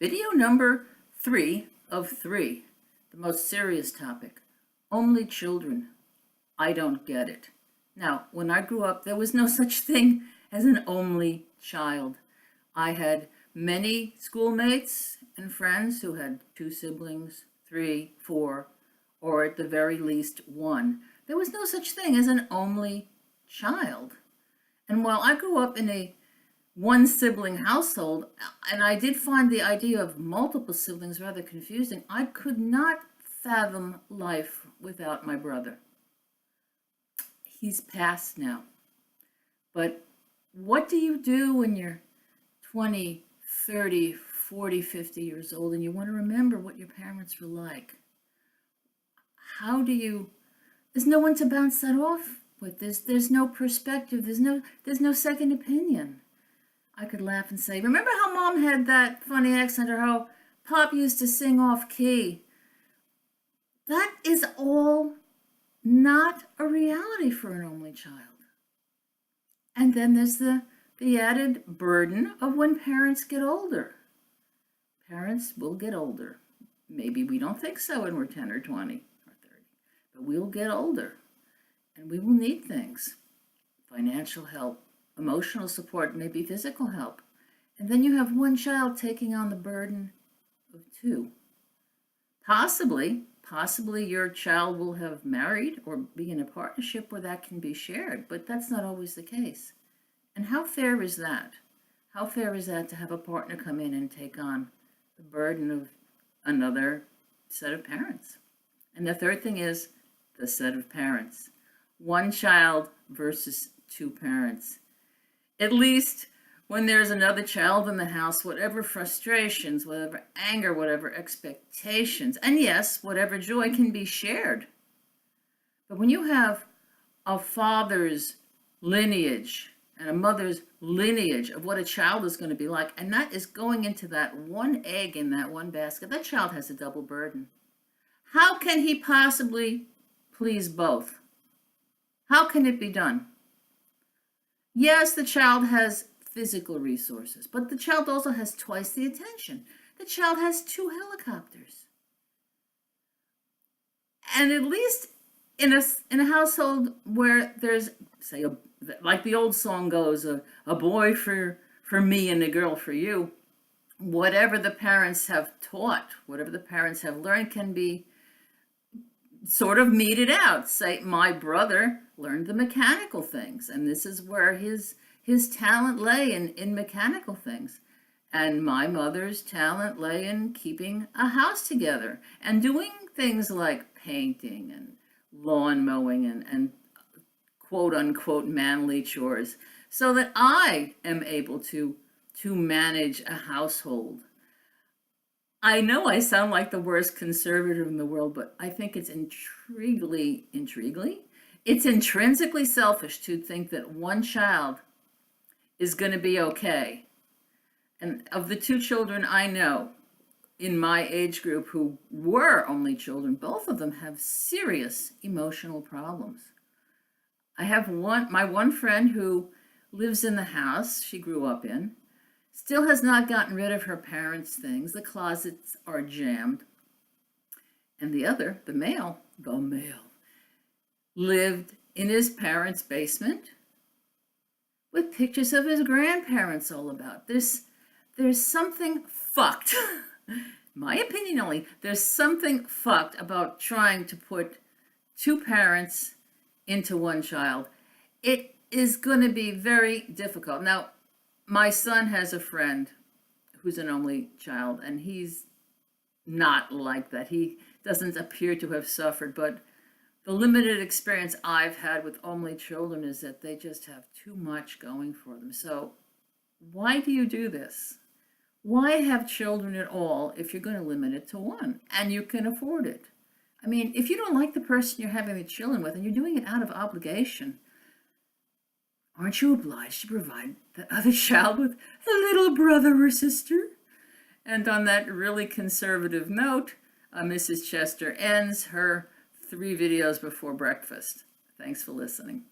Video number 3 of 3, the most serious topic, only children. I don't get it. Now, when I grew up, there was no such thing as an only child. I had many schoolmates and friends who had 2 siblings, 3, 4, or at the very least 1. There was no such thing as an only child. And while I grew up in a one sibling household, and I did find the idea of multiple siblings rather confusing, I could not fathom life without my brother. He's passed now. But what do you do when you're 20, 30, 40, 50 years old and you want to remember what your parents were like? How do you, there's no one to bounce that off with. There's no perspective, there's no second opinion. I could laugh and say, remember how Mom had that funny accent, or how Pop used to sing off key? That is all not a reality for an only child. And then there's the added burden of when parents get older. Parents will get older. Maybe we don't think so when we're 10 or 20 or 30, but we'll get older and we will need things. Financial help, emotional support, maybe physical help. And then you have one child taking on the burden of 2. Possibly your child will have married or be in a partnership where that can be shared, but that's not always the case. And how fair is that? How fair is that to have a partner come in and take on the burden of another set of parents? And the third thing is the set of parents. One child versus 2 parents. At least when there's another child in the house, whatever frustrations, whatever anger, whatever expectations, and yes, whatever joy can be shared. But when you have a father's lineage and a mother's lineage of what a child is going to be like, and that is going into that one egg in that one basket, that child has a double burden. How can he possibly please both? How can it be done? Yes, the child has physical resources, but the child also has twice the attention. The child has 2 helicopters. And at least in a household where there's, say, like the old song goes, a boy for me and a girl for you, whatever the parents have taught, whatever the parents have learned can be sort of meted out. Say, my brother learned the mechanical things, and this is where his talent lay in mechanical things. And my mother's talent lay in keeping a house together and doing things like painting and lawn mowing and quote unquote manly chores, so that I am able to manage a household. I know I sound like the worst conservative in the world, but I think it's intriguingly, it's intrinsically selfish to think that one child is going to be okay. And of the 2 children I know in my age group who were only children, both of them have serious emotional problems. I have my one friend who lives in the house she grew up in, still has not gotten rid of her parents' things. The closets are jammed. And the other, the male, lived in his parents' basement with pictures of his grandparents all about. There's something fucked, my opinion only, there's something fucked about trying to put 2 parents into one child. It is going to be very difficult. Now, my son has a friend who's an only child, and he's not like that. He doesn't appear to have suffered, but the limited experience I've had with only children is that they just have too much going for them. So why do you do this? Why have children at all if you're going to limit it to 1 and you can afford it? I mean, if you don't like the person you're having the children with and you're doing it out of obligation, aren't you obliged to provide that other child with a little brother or sister? And on that really conservative note, Mrs. Chester ends her 3 videos before breakfast. Thanks for listening.